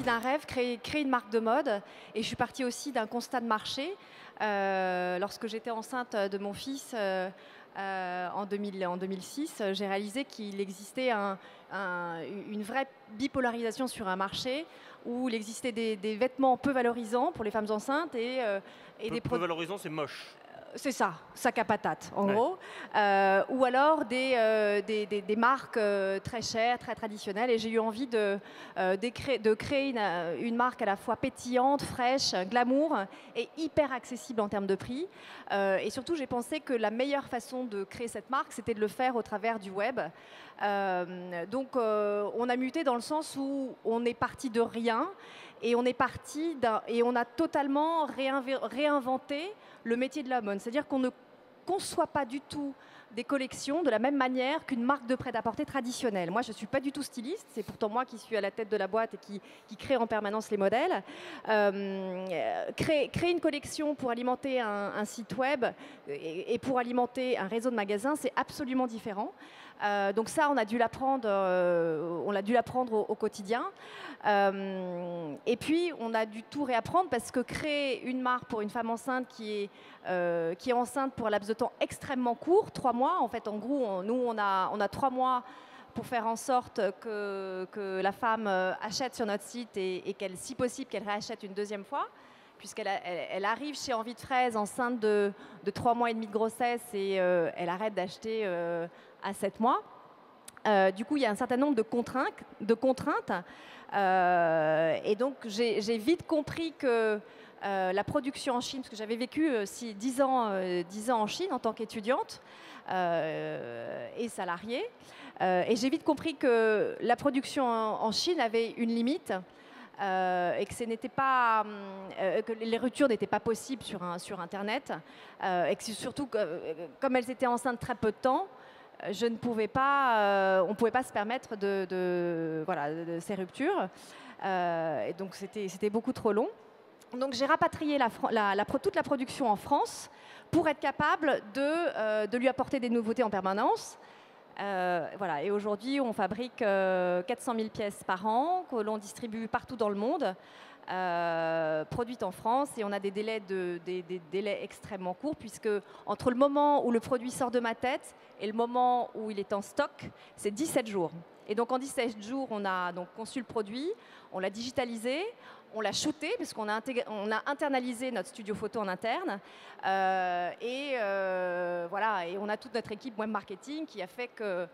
d'un rêve, créer une marque de mode. Et je suis partie aussi d'un constat de marché. Lorsque j'étais enceinte de mon fils en 2006, j'ai réalisé qu'il existait une vraie bipolarisation sur un marché où il existait des vêtements peu valorisants pour les femmes enceintes et des peu valorisants, c'est moche. C'est ça, sac à patate, en Ouais. gros. Ou alors des marques très chères, très traditionnelles. Et j'ai eu envie de créer une marque à la fois pétillante, fraîche, glamour et hyper accessible en termes de prix. Et surtout, j'ai pensé que la meilleure façon de créer cette marque, c'était de le faire au travers du web. Donc, on a muté dans le sens où on est parti de rien. Et on a totalement réinventé le métier de la mode. C'est-à-dire qu'on ne conçoit pas du tout des collections de la même manière qu'une marque de prêt-à-porter traditionnelle. Moi, je ne suis pas du tout styliste, c'est pourtant moi qui suis à la tête de la boîte et qui crée en permanence les modèles. Créer une collection pour alimenter un site web et pour alimenter un réseau de magasins, c'est absolument différent. Donc ça, on a dû l'apprendre au quotidien. Et puis, on a dû tout réapprendre parce que créer une marque pour une femme enceinte qui est enceinte pour un laps de temps extrêmement court, 3 mois, en fait, en gros, nous, on a 3 mois pour faire en sorte que la femme achète sur notre site et qu'elle, si possible, qu'elle réachète une deuxième fois, puisqu'elle arrive chez Envie de Fraise enceinte de 3 mois et demi de grossesse et elle arrête d'acheter à 7 mois. Du coup, il y a un certain nombre de contraintes. Et donc, j'ai vite compris que la production en Chine, parce que j'avais vécu 10 ans en Chine en tant qu'étudiante et salariée, et j'ai vite compris que la production en Chine avait une limite. Et que que les ruptures n'étaient pas possibles sur Internet, et que surtout, comme elles étaient enceintes très peu de temps, on ne pouvait pas se permettre de ces ruptures. Et donc, c'était beaucoup trop long. Donc, j'ai rapatrié toute la production en France pour être capable de lui apporter des nouveautés en permanence. Voilà. Et aujourd'hui, on fabrique 400 000 pièces par an, que l'on distribue partout dans le monde, produites en France. Et on a des délais extrêmement courts, puisque entre le moment où le produit sort de ma tête et le moment où il est en stock, c'est 17 jours. Et donc, en 17 jours, on a donc conçu le produit, on l'a digitalisé, on l'a shooté, parce qu'on a internalisé notre studio photo en interne. Voilà, et on a toute notre équipe web marketing qui a fait qu'il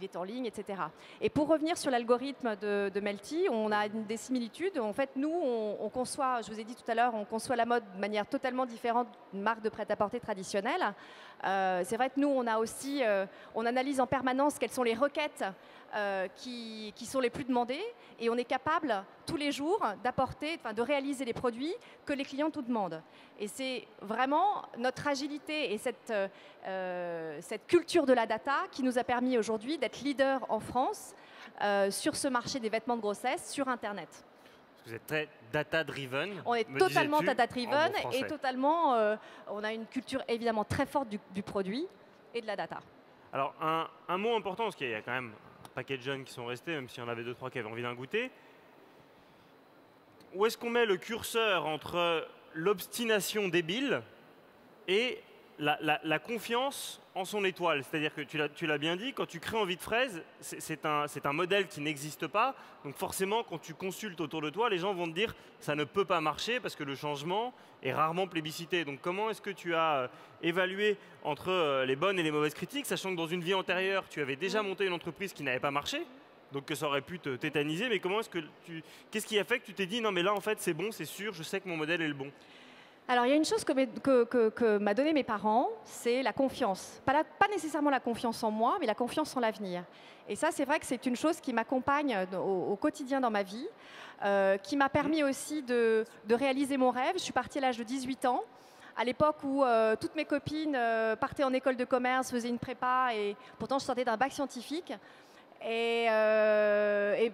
est en ligne, etc. Et pour revenir sur l'algorithme de Melty, on a des similitudes. En fait, nous, on conçoit, je vous ai dit tout à l'heure, on conçoit la mode de manière totalement différente d'une marque de prêt-à-porter traditionnelle. C'est vrai que nous, on analyse en permanence quelles sont les requêtes qui sont les plus demandées, et on est capable tous les jours de réaliser les produits que les clients nous demandent. Et c'est vraiment notre agilité et cette culture de la data qui nous a permis aujourd'hui d'être leader en France sur ce marché des vêtements de grossesse sur Internet. Vous êtes très data-driven. On est totalement data-driven et totalement, on a une culture évidemment très forte du produit et de la data. Alors, un mot important, parce qu'il y a quand même un paquet de jeunes qui sont restés, même s'il y en avait 2-3 qui avaient envie d'un goûter. Où est-ce qu'on met le curseur entre l'obstination débile et la confiance en son étoile? C'est-à-dire que tu l'as bien dit, quand tu crées Envie de Fraise, c'est un modèle qui n'existe pas. Donc forcément, quand tu consultes autour de toi, les gens vont te dire « ça ne peut pas marcher » parce que le changement est rarement plébiscité. Donc comment est-ce que tu as évalué entre les bonnes et les mauvaises critiques, sachant que dans une vie antérieure, tu avais déjà monté une entreprise qui n'avait pas marché, donc que ça aurait pu te tétaniser, mais qu'est-ce qui a fait que tu t'es dit « non mais là en fait c'est bon, c'est sûr, je sais que mon modèle est le bon ». Alors, il y a une chose que m'a donné mes parents, c'est la confiance. Pas nécessairement la confiance en moi, mais la confiance en l'avenir. Et ça, c'est vrai que c'est une chose qui m'accompagne au quotidien dans ma vie, qui m'a permis aussi de réaliser mon rêve. Je suis partie à l'âge de 18 ans, à l'époque où toutes mes copines partaient en école de commerce, faisaient une prépa, et pourtant je sortais d'un bac scientifique. Et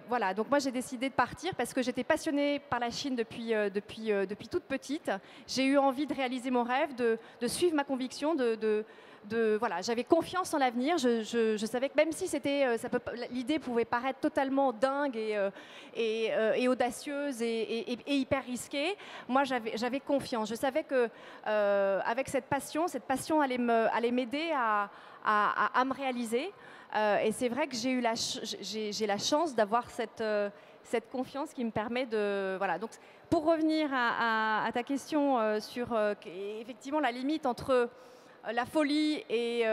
voilà, donc moi j'ai décidé de partir parce que j'étais passionnée par la Chine depuis toute petite. J'ai eu envie de réaliser mon rêve, de suivre ma conviction, de voilà, j'avais confiance en l'avenir. Je savais que même si l'idée pouvait paraître totalement dingue et audacieuse et hyper risquée, moi j'avais confiance. Je savais que avec cette passion allait m'aider à me réaliser. Et c'est vrai que j'ai la chance d'avoir cette confiance qui me permet de... Voilà. Donc, pour revenir à ta question sur effectivement la limite entre la folie et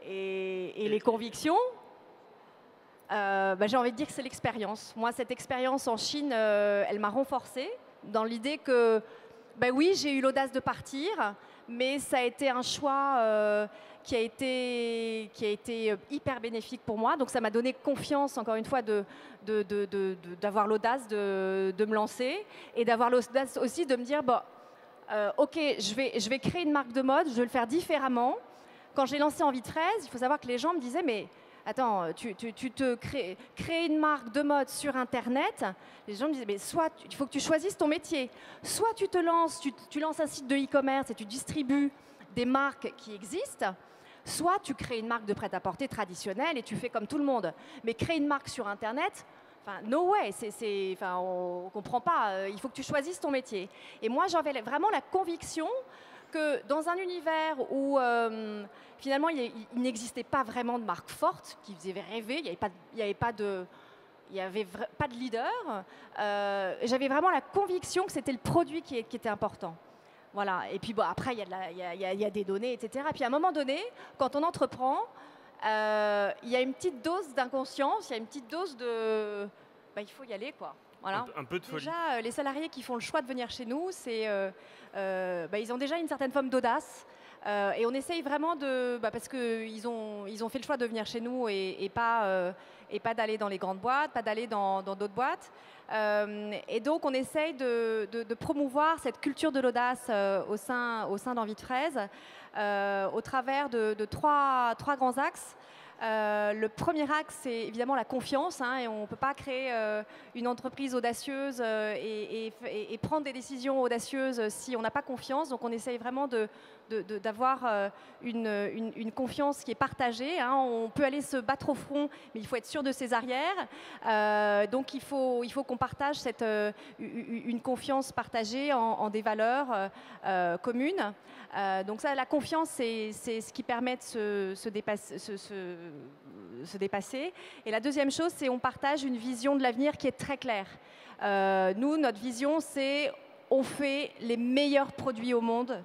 les convictions, j'ai envie de dire que c'est l'expérience. Moi, cette expérience en Chine, elle m'a renforcée dans l'idée que, oui, j'ai eu l'audace de partir, mais ça a été un choix qui a été hyper bénéfique pour moi. Donc, ça m'a donné confiance, encore une fois, d'avoir l'audace de me lancer et d'avoir l'audace aussi de me dire, ok, je vais créer une marque de mode, je vais le faire différemment. Quand j'ai lancé Envie de Fraise, il faut savoir que les gens me disaient, mais attends, tu te crées une marque de mode sur Internet. Les gens me disaient, mais soit il faut que tu choisisses ton métier. Soit tu te lances, tu lances un site de e-commerce et tu distribues des marques qui existent. Soit tu crées une marque de prêt-à-porter traditionnelle et tu fais comme tout le monde. Mais créer une marque sur Internet, no way, on ne comprend pas. Il faut que tu choisisses ton métier. Et moi, j'avais vraiment la conviction que dans un univers où finalement il n'existait pas vraiment de marque forte qui faisait rêver, il n'y avait pas de leader, j'avais vraiment la conviction que c'était le produit qui était important. Voilà. Et puis après, il y a des données, etc. Et puis à un moment donné, quand on entreprend, il y a une petite dose d'inconscience, il y a une petite dose de... il faut y aller, quoi. Voilà. Un peu de folie. Déjà, les salariés qui font le choix de venir chez nous, ils ont déjà une certaine forme d'audace. Et on essaye vraiment parce qu'ils ont fait le choix de venir chez nous et pas d'aller dans les grandes boîtes, pas d'aller dans d'autres boîtes. Et donc, on essaye de promouvoir cette culture de l'audace au sein d'Envie de Fraise au travers de trois grands axes. Le premier axe, c'est évidemment la confiance, et on ne peut pas créer une entreprise audacieuse et prendre des décisions audacieuses si on n'a pas confiance. Donc on essaye vraiment d'avoir une confiance qui est partagée. On peut aller se battre au front, mais il faut être sûr de ses arrières. Donc il faut qu'on partage une confiance partagée en des valeurs communes. Donc ça, la confiance, c'est ce qui permet de se dépasser. Et la deuxième chose, c'est on partage une vision de l'avenir qui est très claire. Nous, notre vision, c'est on fait les meilleurs produits au monde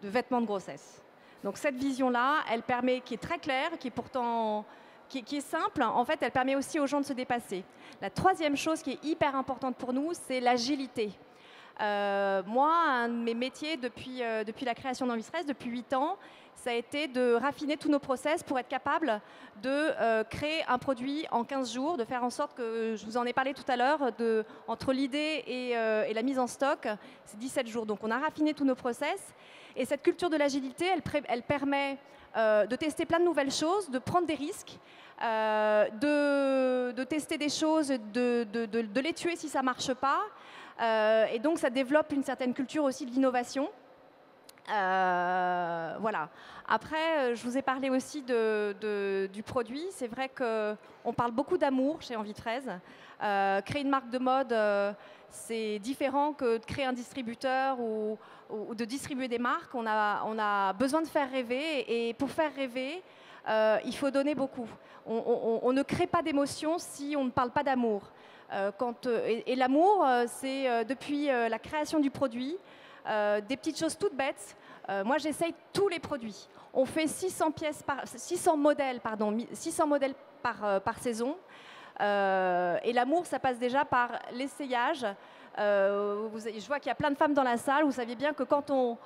de vêtements de grossesse. Donc cette vision-là, elle permet, qui est très claire, qui est simple, en fait, elle permet aussi aux gens de se dépasser. La troisième chose qui est hyper importante pour nous, c'est l'agilité. Moi, un de mes métiers depuis la création d'Envie de Fraise, depuis 8 ans, ça a été de raffiner tous nos process pour être capable de créer un produit en 15 jours, de faire en sorte que, je vous en ai parlé tout à l'heure, entre l'idée et la mise en stock, c'est 17 jours. Donc on a raffiné tous nos process. Et cette culture de l'agilité, elle permet de tester plein de nouvelles choses, de prendre des risques, de tester des choses, de les tuer si ça ne marche pas. Et donc, ça développe une certaine culture aussi de l'innovation. Voilà. Après, je vous ai parlé aussi du produit. C'est vrai qu'on parle beaucoup d'amour chez Envie de Fraise. Créer une marque de mode, c'est différent que de créer un distributeur ou de distribuer des marques. On a besoin de faire rêver. Et pour faire rêver, il faut donner beaucoup. On ne crée pas d'émotion si on ne parle pas d'amour. Et l'amour, c'est depuis la création du produit, des petites choses toutes bêtes. Moi, j'essaye tous les produits. On fait 600 modèles par saison. Et l'amour, ça passe déjà par l'essayage. Je vois qu'il y a plein de femmes dans la salle. Vous saviez bien que quand on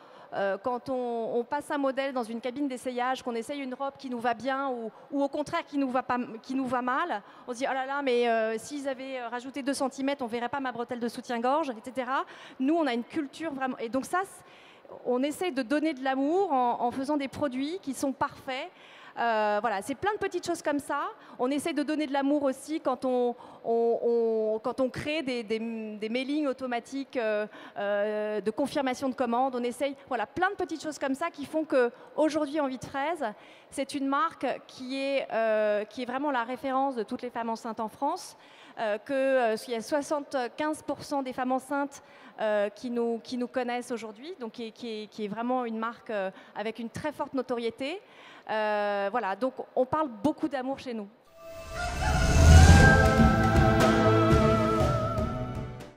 passe un modèle dans une cabine d'essayage, qu'on essaye une robe qui nous va bien ou au contraire qui nous va mal, on se dit « Oh là là, mais s'ils avaient rajouté 2 cm, on ne verrait pas ma bretelle de soutien-gorge, etc. » Nous, on a une culture vraiment... Et donc ça, on essaye de donner de l'amour en faisant des produits qui sont parfaits. Voilà, c'est plein de petites choses comme ça. On essaie de donner de l'amour aussi quand on crée des mailings automatiques de confirmation de commande. On essaye, voilà, plein de petites choses comme ça qui font qu'aujourd'hui, Envie de Fraise, c'est une marque qui est vraiment la référence de toutes les femmes enceintes en France. Qu'il y a 75% des femmes enceintes qui nous connaissent aujourd'hui, donc qui est vraiment une marque avec une très forte notoriété. Voilà, donc on parle beaucoup d'amour chez nous.